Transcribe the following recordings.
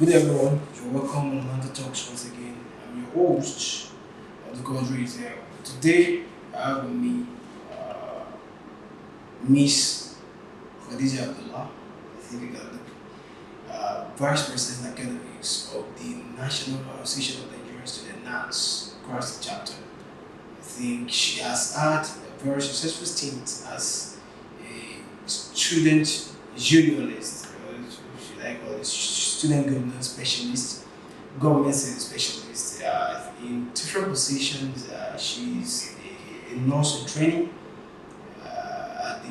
Good everyone, you're welcome on Atlanta Talks once again. I'm your host, of the God Raised here. Today, I have with me uh, Miss Khadijah Abdullah. I think I got the Vice President Academics of the National Association of Nigerian Students, NANS, across the chapter. I think she has had a very successful stint as a student unionist, should I call it student governance specialist, government service specialist in different positions. She's a nurse in training at the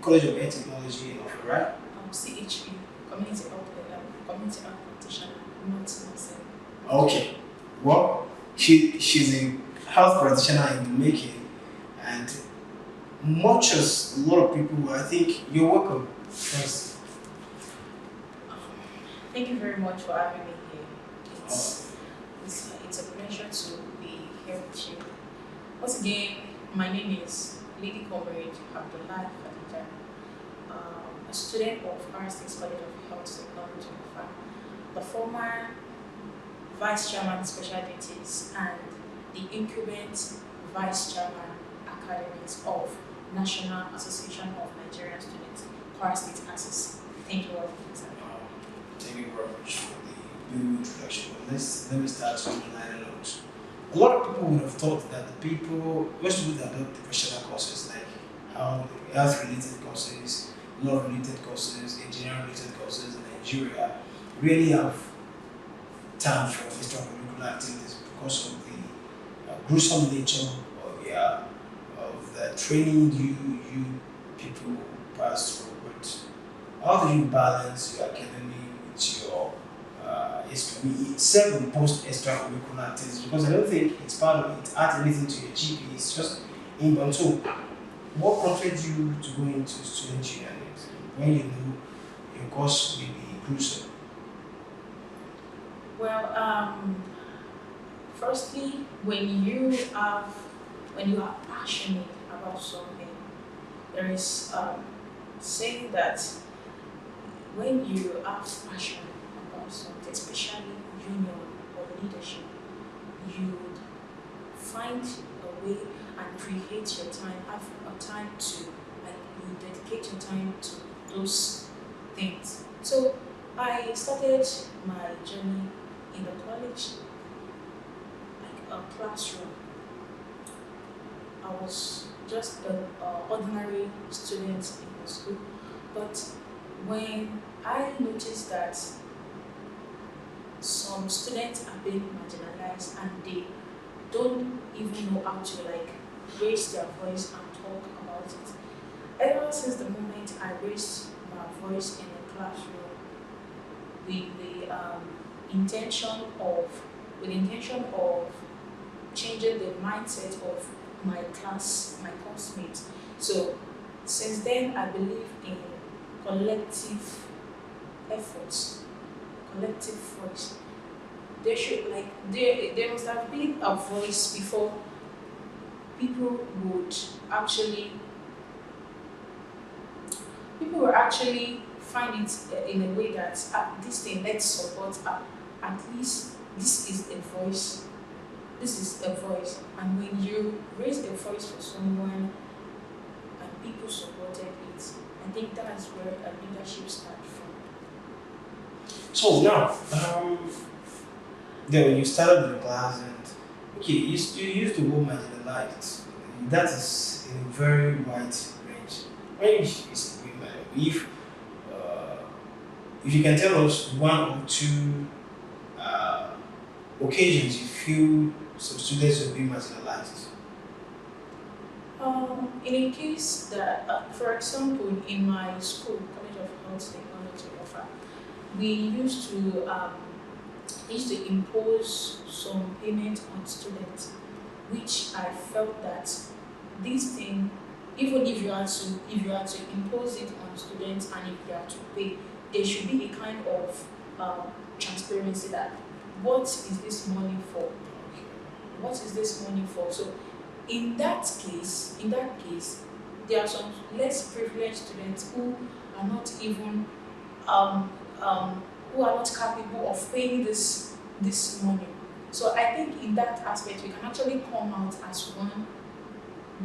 College of Air Technology in Offer, right? CHP, community health practitioner, not nursing. Okay. Well, she's a health practitioner in the making, and much as a lot of people, I think you're welcome. First, Um, Thank you very much for having me here. uh, It's a pleasure to be here with you. Once again, my name is Lady Comrade Abdullahi Khadijah, a student of Our State College of Health Technology, the former Vice Chairman Special Duties and the incumbent Vice Chairman Academics of National Association of Nigerian Students, Kwara State Access. Thank you all for listening. thank you very much for the beautiful introduction. But let me start with the liner notes. A lot of people would have thought that most people that adopt professional courses like health related courses, law related courses, engineering related courses in Nigeria really have time for extracurricular activities because of the gruesome nature of the training you people pass through. But how do you balance your academy with your self-imposed extracurricular activities? Because I don't think it's part of it. Add anything to your GP. It's just inbound. So, what prompted you to go into student union when you know your course will be gruesome? Well, firstly, when you are passionate about something, there is saying that when you have passion about something, especially union or leadership, you find a way and create your time, have a time to like you dedicate your time to those things. So I started my journey in the college, like a classroom. I was just an ordinary student in the school, but when I noticed that some students are being marginalized and they don't even know how to like raise their voice and talk about it. Ever since the moment I raised my voice in the classroom with the intention of with the intention of changing the mindset of my classmates. So since then I believe in collective efforts, collective voice. There must have been a voice before people would actually people will actually find it in a way that this thing let's support at least this is a voice, and when you raise a voice for someone and people supported it, I think that's where a leadership starts from. So now, then when you started the class and okay, you used the word marginalized. That is in a very wide range. When you is uh, if you can tell us one or two occasions you feel some students will be marginalized. In a case that, for example, in my school, College of Health Technology, offer, we used to impose some payment on students, which I felt that this thing, even if you are to impose it on students and if you are to pay, there should be a kind of transparency that what is this money for? What is this money for? So in that case, there are some less privileged students who are not even um, who are not capable of paying this money. So I think in that aspect we can actually come out as one,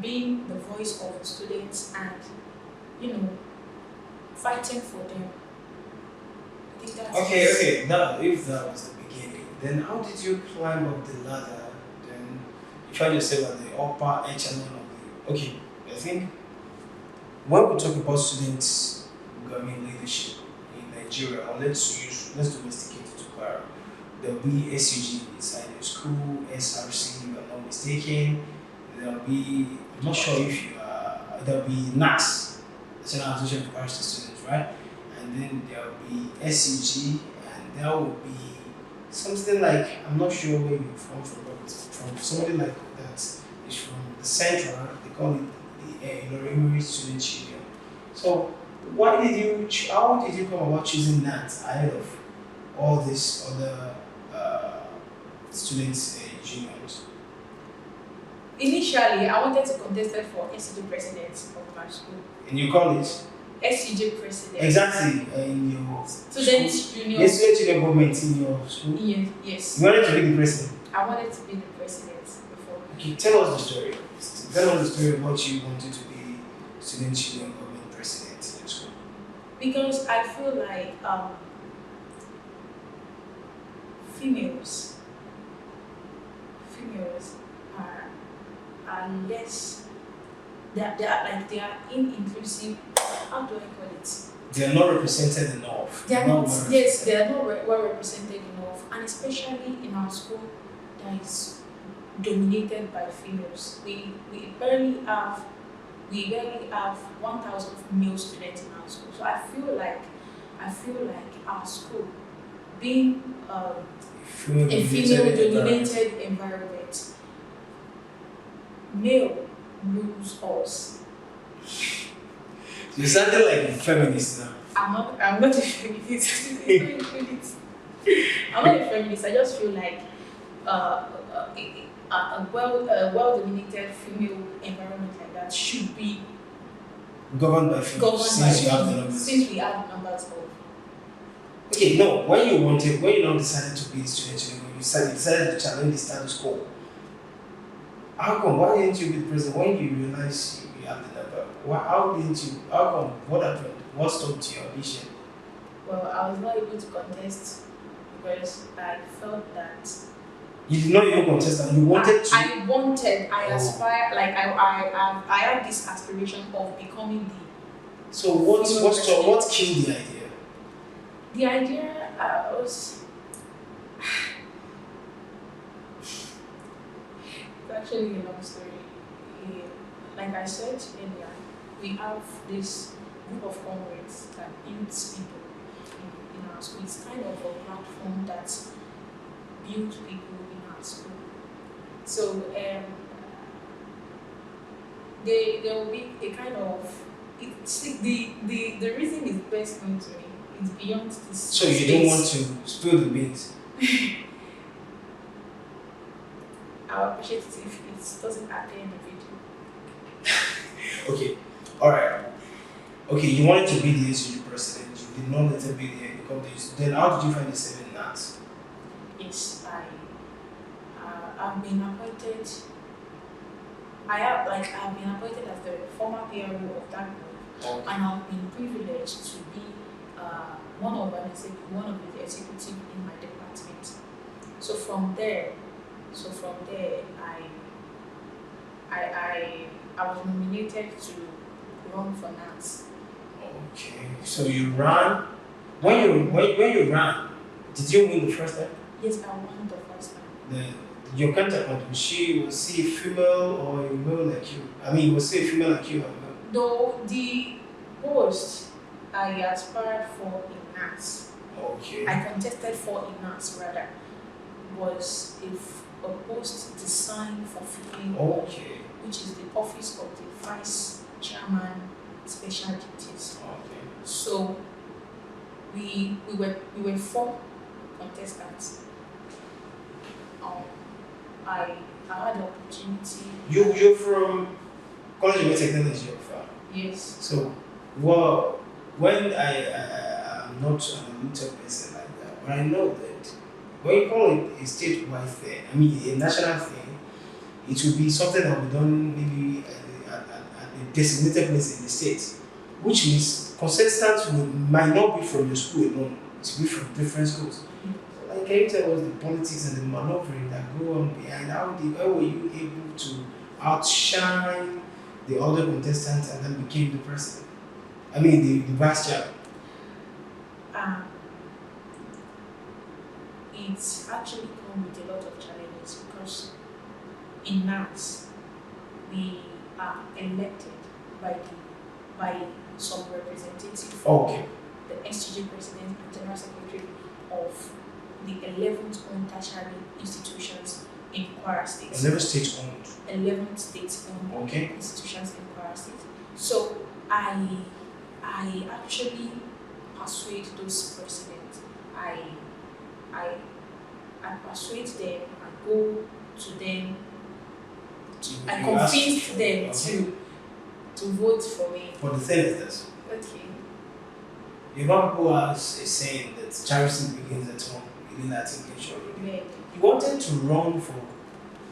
being the voice of the students and you know fighting for them. I think that Okay, is okay. Now, if that was the beginning, then how did you climb up the ladder? Then you find yourself at the upper echelon of the. Okay, I think when we talk about students government leadership in Nigeria, or let's domesticate it to Kwara, there'll be SUG inside your school, SRC, if I'm not mistaken. There'll be, I'm not sure if you are, there'll be NAS, National Association of Kwara State Students, right? And then there'll be SUG, and there will be something like, I'm not sure where you're from, but from somebody like that is from the central, they call it the Ilorin Student Union. So, why did you, how did you come about choosing that ahead of all these other students' unions? initially I wanted to contest it for SCJ president of my school. In your college? SCJ president. Exactly, in your Student school. union. Yes, student union government in your school. Yes, yes. You wanted to be the president. I wanted to be the president before. Okay, tell us the story. Tell us the story of what you wanted to be student union government president in your school. Because I feel like females females are less, they are inclusive. How do I call it? They are not represented enough. They are not, well yes, they are not well represented enough, and especially in our school that is dominated by females. We barely have 1,000 male students in our school. So I feel like our school being a female dominated environment, male rules us. You sounded like a feminist now. I'm not a feminist. I'm not a feminist. I just feel like a well dominated female environment like that should be Governed by females. Since you have the females, numbers. since we have numbers of. Okay, no. When you now decided to be a student union, when you decided to challenge the status quo. How come? Why didn't you be the president when you realized you have the number? How didn't you? How come? What happened? What stopped your ambition? Well, I was not able to contest because I felt that You did not even contest and you wanted to. I Oh. aspire, like I had this aspiration of becoming So what Female what killed the idea? the idea was it's actually a long story. Like I said earlier, we have this group of comrades that builds people in our school. It's kind of a platform that builds people in our school. So there will be a kind of the reason is best known to me. It's beyond this. So you don't want to spill the beans. I would appreciate it if it doesn't appear in the video. Okay, all right. Okay, you wanted to be the SUG president. You did not later be the become the. Then how did you find yourself in that? Yes, I've been appointed. I've been appointed as the former PRO of that group, Okay. and I've been privileged to be one of the executive in my department. So from there, I was nominated to run for NANS. Okay. So you ran. When you ran, did you win the first time? Yes, I won the first time. Your counterpart was she a female or a male like you? I mean, was she a female like you or male? Though the post I aspired for in NANS, Okay. I contested for in NANS rather, was a post designed for female, Okay. which is the office of the vice chairman special duties. Okay. So we were four contestants. I had the opportunity. You're from College of Technology of Yes. So, well, when I'm I'm not an elite person like that, but I know that when you call it a statewide thing, I mean a national thing, it will be something that will be done maybe at a designated place in the state, which means contestants might not be from your school alone, it will be from different schools. Like, can you tell us the politics and the maneuvering that go on behind how were you able to outshine the other contestants and then became the president? I mean the vice chair. Um, it's actually come with a lot of challenges because in NANS, we are elected by some representative from Okay. the STG president and general secretary of the 11th owned tertiary institutions in Kwara State. 11 states owned. 11 states owned Okay. institutions in Kwara State. So I actually persuade those presidents. I I persuade them and go to them. I You ask convinced for- them okay. to vote for me. But the thing is this. Okay. The Bible has a saying that charity begins at home. You did that in picture already. Yeah. You wanted to run for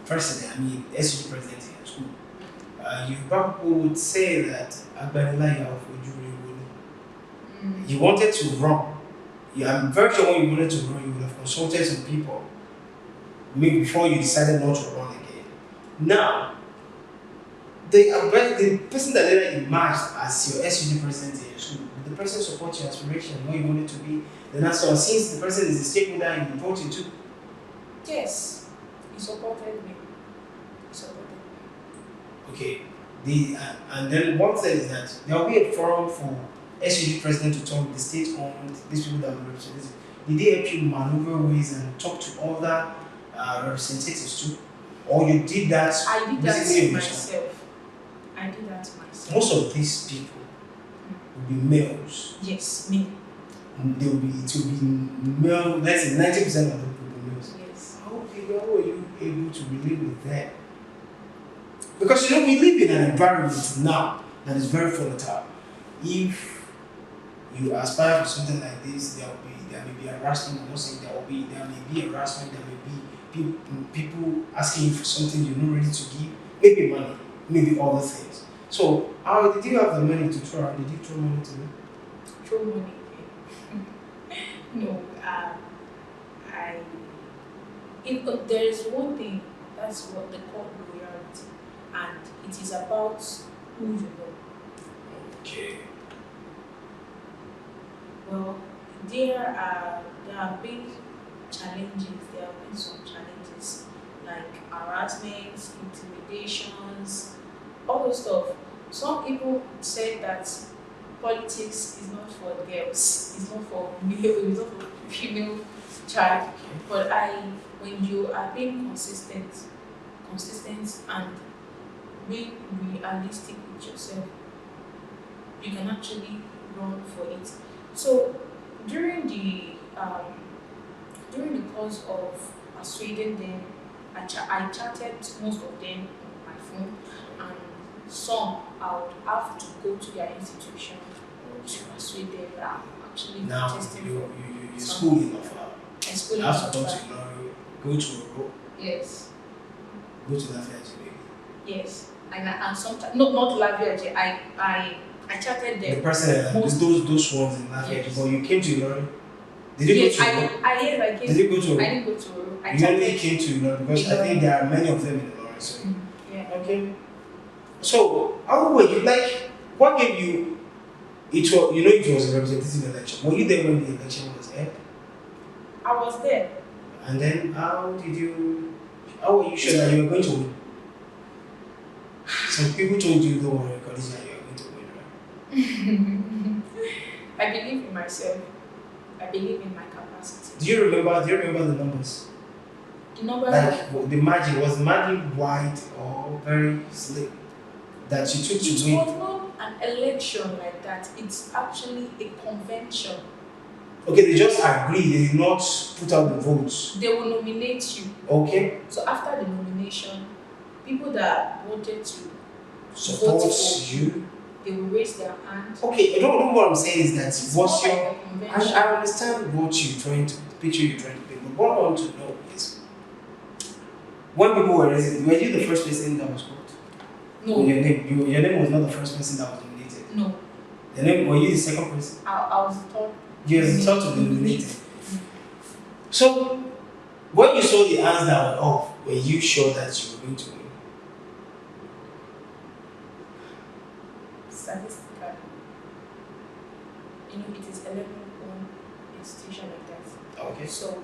president, I mean SG president in your school. You people would say that Abdullahi Khadijah. You wanted to run. Yeah, I'm very sure when you wanted to run, you would have consulted some people. Maybe before you decided not to run again. Now, the person that later emerged as your SUG president in your school, did the person support your aspiration, what you wanted to be? Then that's all. Since the person is a stakeholder and you voted too. Yes, he supported me. He supported me. Okay. And then one thing is that there will be a forum for SUG president to talk, the state owned, these people that will represent this. Did they help you maneuver ways and talk to other representatives too? Or you did that I did that basically myself. I did that myself. Most of these people will be males. Yes, me. It will be male, let's say 90% of them will be males. Yes. How were you able to relate with that? Because we live in an environment now that is very volatile. If you aspire for something like this, there may be harassment. I'm not saying there may be harassment, there may be people asking you for something you're not ready to give, maybe money, maybe other things. So how did you have the money to throw? Did you throw money to them? Throw money. No, there is one thing, that's what they call loyalty, and it is about who you know. Okay. Well, there have been challenges. There have been some challenges like harassment, intimidations, all those stuff. Some people said that politics is not for girls, it's not for male, it's not for female child. But when you are being consistent and being realistic with yourself, you can actually run for it. So during the course of persuading them, I chatted most of them on my phone, and some I would have to go to their institution to persuade them that I'm actually Now testing for you some- school enough. and schooling You have to of go to that. go to Yes, go to that maybe. yes, and sometimes not Lavia. I chatted The them. person Most- those ones in Lafayette, Yes. but you came to Ilorin. Did you Yes, go to I Ilorin? came. Did you go to I Ilorin? didn't go to Oro. I You only chatted. came to Ilorin because I think there are many of them in Ilorin. So Yeah. okay. So how were you like? What gave you? It was it was a representative election. Were you there when the election was held? I was there. And then how were you sure that you were going to win? Some people told you, don't worry, Khadijah, you are going to win, right? I believe in myself. I believe in my capacity. Do you remember the numbers? The number Like the margin, was the margin wide or very slim that you took it to win? was not an election like that. It's actually a convention. Okay, they just agreed, they did not put out the votes. They will nominate you. Okay, So after the nomination, people that wanted to support vote for you. they will raise their hand. Okay, I don't know what I'm saying is that It's more what's like your. a convention. I understand what you're trying to, the picture you're trying to paint, but what I want to know is when people were raising, were you the first person that was called? No, Your name, your name was not the first person that was nominated. no. The name, were you the second person? I was the third. You were the third to be nominated. Mm. So when you saw the hands that were off, were you sure that you were going to win? Statistically, it is 11 own institution like that. Okay. So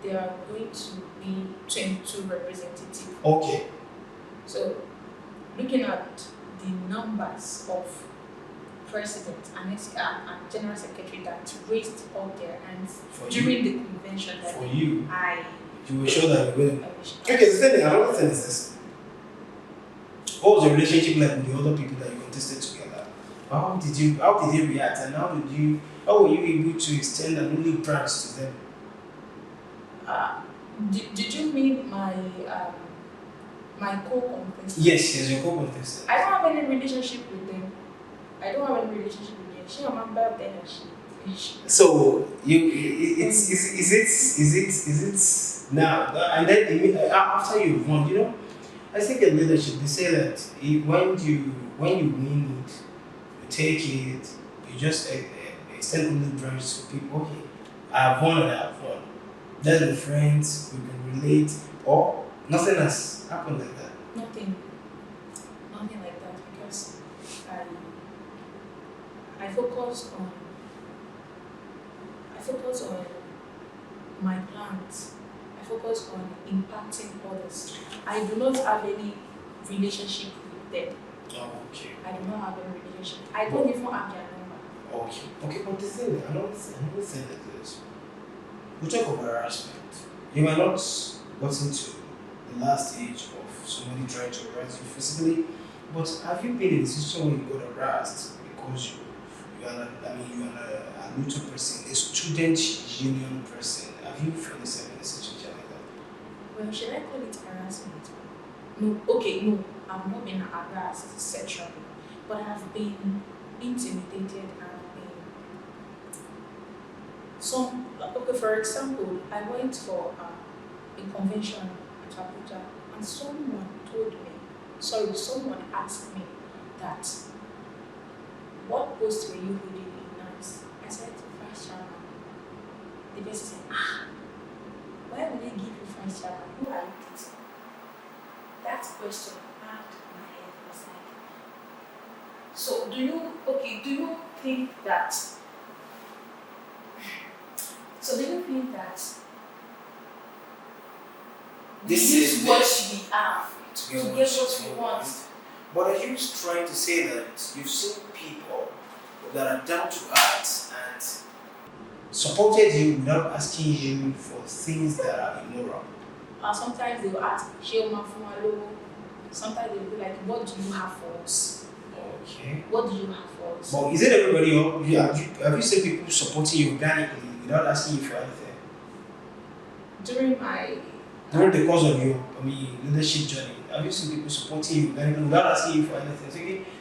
there are going to be 22 representatives. Okay. So looking at the numbers of president and general secretary that raised all their hands For during you, the convention that for you, I you were sure that you were going. I wish. Okay, the thing, another thing is this. What was your relationship like with the other people that you contested together? How did they react, and how were you able to extend an only branch to them? Did you mean my co-contestant? Yes, your co-contestant. I don't have any relationship with them. I don't have any relationship with them. She remember then and she. So is it now, and then after you've won, I think in leadership they say that when you win it, you take it, you just extend only branches to people. Okay, I have won and I have won. Let's be friends. We can relate, or nothing has happened like that. Nothing like that because I focus on my plans. I focus on impacting others. I do not have any relationship with them. Oh, okay. I do not have any relationship. I don't even have their number. Okay. Okay, but the thing, another thing is this. We talk about harassment. You might not gotten to the last stage of somebody trying to harass you physically, but have you been in a situation where you got harassed because you are a neutral person, a student union person? Have you found yourself in a situation like that? Well, should I call it harassment? No, okay, no. I've not been harassed sexually, but I've been intimidated and been okay, for example, I went for a convention at Abuja and someone asked me that, what post were you holding in NANS? I said, vice chairman. The person said, why would they give you vice chairman? Who are you dating? That question had my head. I was like, so do you think that This we is use what we have to to get what we want? But are you trying to say that you've seen people that are down to earth and supported you without asking you for things that are immoral? Sometimes they will ask, Sheoma Fumalo. Sometimes they will be like, what do you have for us? Okay. What do you have for us? But is it everybody else? Have you seen people supporting you organically without asking you for anything? During the course of your leadership journey, have you seen people supporting you organically without asking you for anything?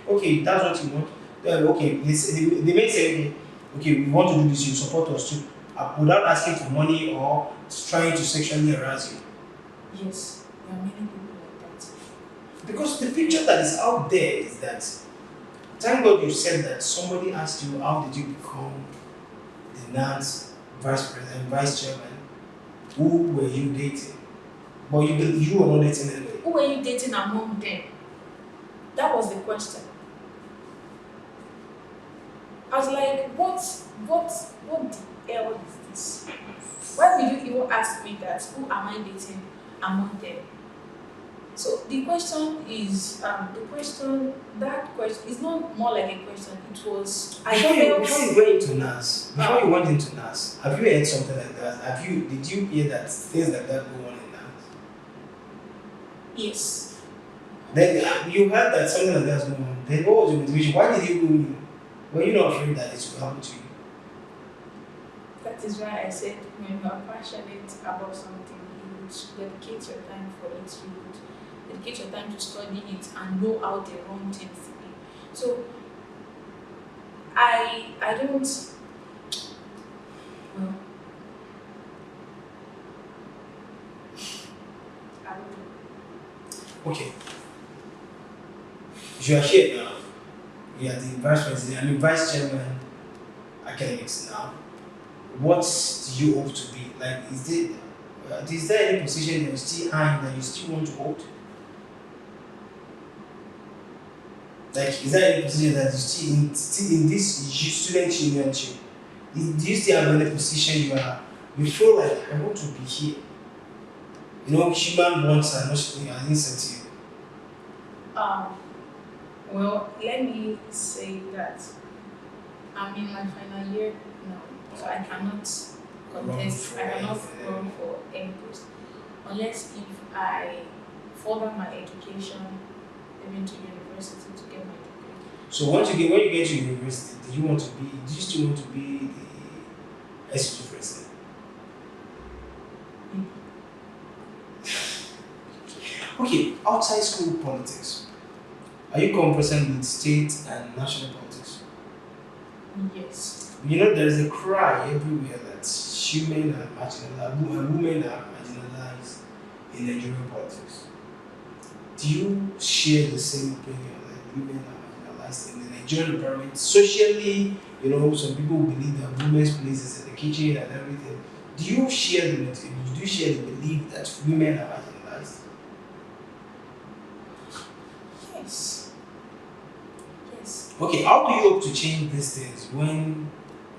So, okay, that's what you want. Okay, they may say, okay, we want to do this, you support us too, without asking for money or trying to sexually harass you. Yes, there are many people like that. Because the picture that is out there is that, thank God you said that somebody asked you, how did you become the NANS vice president, vice chairman? Who were you dating? But you were not dating anybody. Who were you dating among them? That was the question. I was like, what the hell is this? Why would you even ask me that? Who am I dating among them? So the question is, that question is not more like a question. It was, Before you went into NAS, have you heard something like that? Did you hear that things like that go on in NAS? Yes. Then you heard that something like that is going on. Then what was your motivation? Why did you go in? Were you not afraid that it will happen to you? That is why I said when you are passionate about something, you would dedicate your time for it. You would dedicate your time to study it and know how they run things to be. So I don't, well, I don't know. Okay, you are here now. You are the vice president, I mean vice chairman academics now. What do you hope to be? Like, is there any position that you still eyeing that you still want to hold? Like, is there any position that you still in this student unionship? Do you still have any position you feel like I want to be here? You know, human wants are not an incentive. Um, well, let me say that I'm in my final year now, so I cannot Run contest, for I cannot anything. run for any post unless if I further my education even to university to get my degree. So when you get to university, do you still want to be the SG president? Mm. Okay, outside school politics. Are you conversant with state and national politics? Yes. You know, there is a cry everywhere that women are marginalized, and women are marginalized in Nigerian politics. Do you share the same opinion that women are marginalized in the Nigerian environment? Socially, you know, some people believe that women's place is in the kitchen and everything. Do you share the belief that women are marginalized? Yes. Yes. Okay, how do you hope to change these things when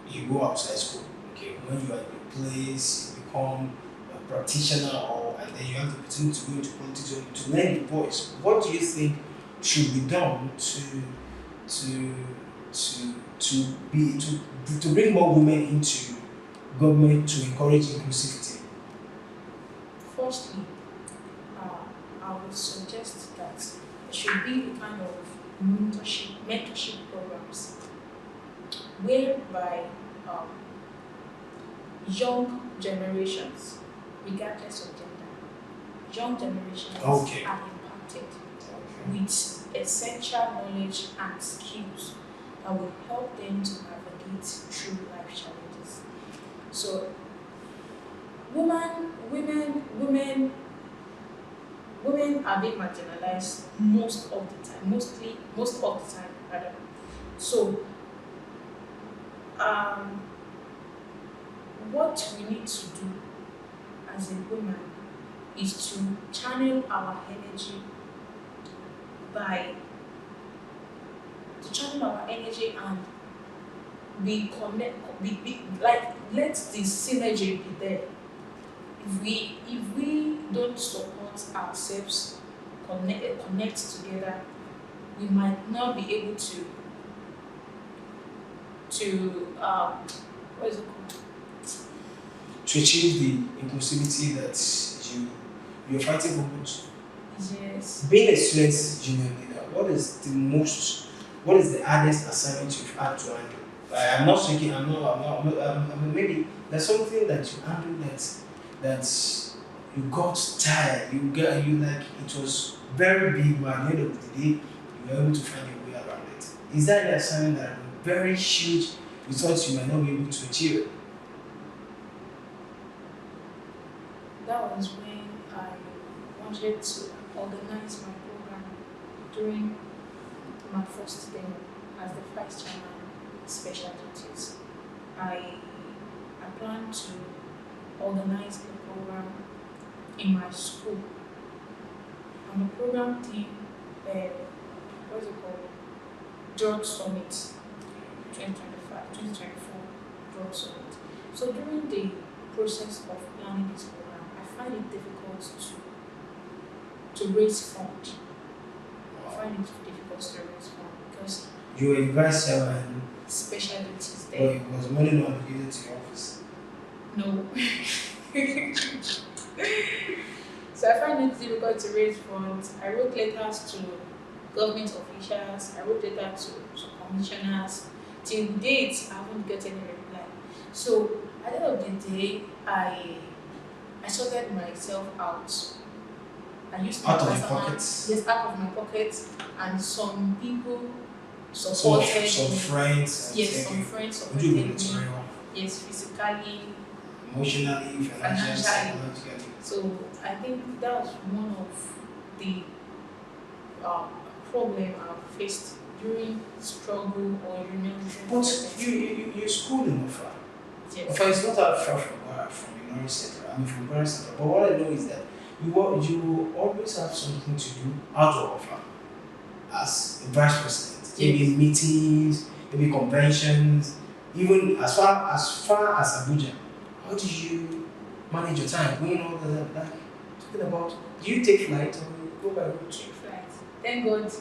you go outside school? Okay, when you are in your place, you become a practitioner, or and then you have the opportunity to go into politics or to learn the voice. What do you think should be done to to bring more women into government to encourage inclusivity? Firstly, uh, I would suggest that there should be a kind of mentorship programs whereby um, young generations, regardless of gender, young generations Okay. are impacted with essential knowledge and skills that will help them to navigate through life challenges. So women women are being marginalized most of the time, most of the time rather. So um, what we need to do as a woman is to channel our energy by to channel our energy and like let the synergy be there. If we don't support ourselves, connect together, we might not be able to what is it called? To achieve the inclusivity that you're fighting for good. Yes. Being a student union leader, what is the hardest assignment you've had to handle? I'm not thinking, maybe there's something that you handled that you got tired, you like, it was very big, but at the end of the day, you were able to find your way around it. Is that an assignment that very huge, you thought you might not be able to achieve it? That was when I wanted to organize my program during my first term as the vice chairman special duties. I I plan to organize a program in my school. And the program theme, what is it called? Drug Summit 2024 Drug Summit. So during the process of planning this program, I find it difficult to raise funds. I find it difficult to raise funds because You were a vice chairman, special duties but there. it was money not allocated to your office. No. So I find it difficult to raise funds. I wrote letters to government officials, I wrote letters to commissioners. Till date, I haven't got any reply. So at the end of the day, I sorted myself out. I used my Out of your personal, pockets. yes, out of my pocket, and some people supported Some me. friends and Yes, thank some you. friends Would you be supported me. material, Yes, physically, emotionally, financially, financially. psychologically? So I think that's one of the um, problem I've faced during struggle or union But process. you school in Ofa. Yes, Ofa is not that far from where I'm from, Ilorin Central. I mean from Ilorin Central. But what I know is that you always have something to do out of Ofa as a vice president. Maybe yes. meetings, maybe conventions, even as far as Abuja. How do you manage your time? Going all that, like talking about, do you take flight or you go by road? Cheap flights. Thank God,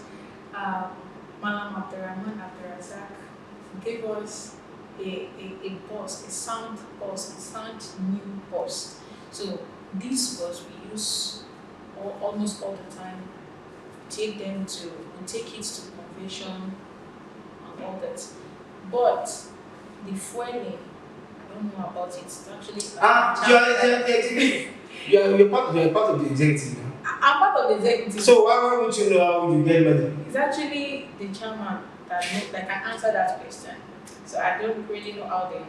um, Malam Abdurrahman Abdurazak gave us a bus, a sound new bus. So this bus we use almost all the time. We take it to convention and all that. But the fueling, I don't know about it. It's actually You are the executive. You are part of the executive now. I'm part of the executive. So why would you know how you get money? It's actually the chairman that can answer that question. So I don't really know how they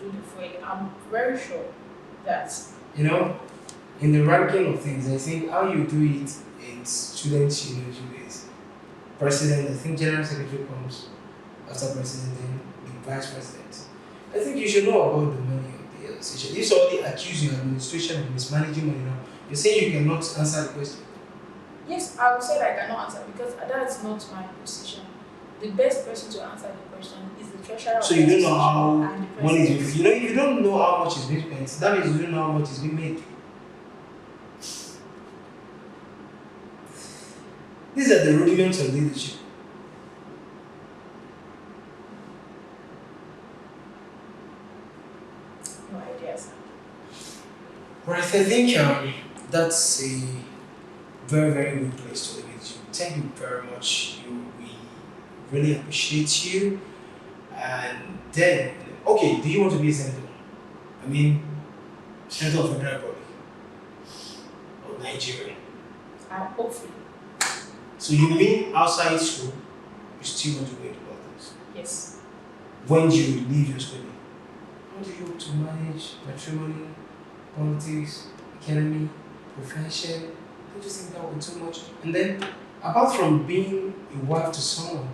do the fueling. I'm very sure that You know, in the ranking of things, I think how you do it in students' university is president. I think general secretary comes after president, then the vice president. I think you should know about the money of the association. This already accuse your administration of mismanaging money now. You're saying you cannot answer the question. yes, I would say that I cannot answer because that's not my position. The best person to answer the question is the treasurer of So the you don't know association how and the money is president. being. You know, if you don't know how much is being spent, that means you don't know how much is being made. These are the rudiments of leadership. No idea, sir. Right, I think that's a very, very good place to leave it. Thank you very much. We really appreciate you. And then, okay, do you want to be a senator? I mean, senator of Federal Republic of Nigeria. Hopefully, So you mean outside school, you still want to go into politics? yes. When you leave your schooling, how do you hope to manage matrimony, politics, academy, profession? Don't you think that would be too much? And then, apart from being a wife to someone,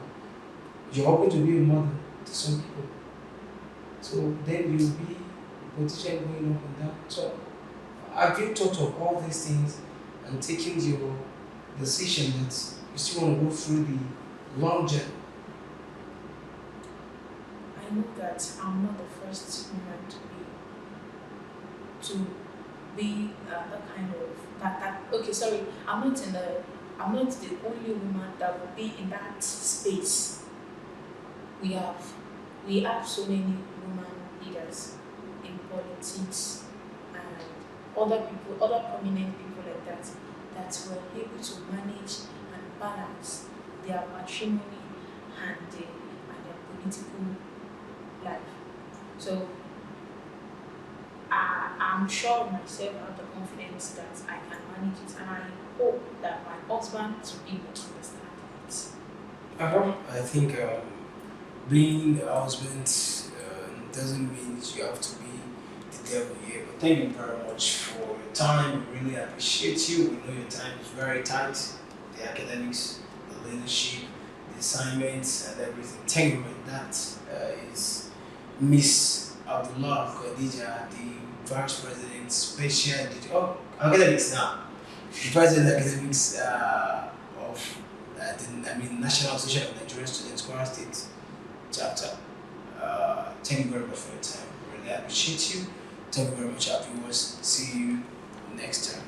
you're hoping to be a mother to some people. So then you'll be a politician going up and down. So have you thought of all these things and taking your decision that you still want to go through the long journey? I know that I'm not the first woman to be that kind of that. Okay, sorry. I'm not the only woman that will be in that space. We have we have so many women leaders in politics and other prominent people like that were able to manage and balance their matrimony and their political life. So I'm sure of myself, I have the confidence that I can manage it, and I hope that my husband will be able to understand it. I think being a husband doesn't mean you have to be the devil here. But thank you very much for your time. We really appreciate you. We know your time is very tight. The academics, the leadership, the assignments, and everything. Thank you for that. Is Miss Abdullahi Khadijah, the Vice President, Special Academics now. The President Academics of National Association of Nigerian Students, Kwara State chapter. Thank you very much for your time. Really appreciate you. Thank you very much, our viewers. See you next time.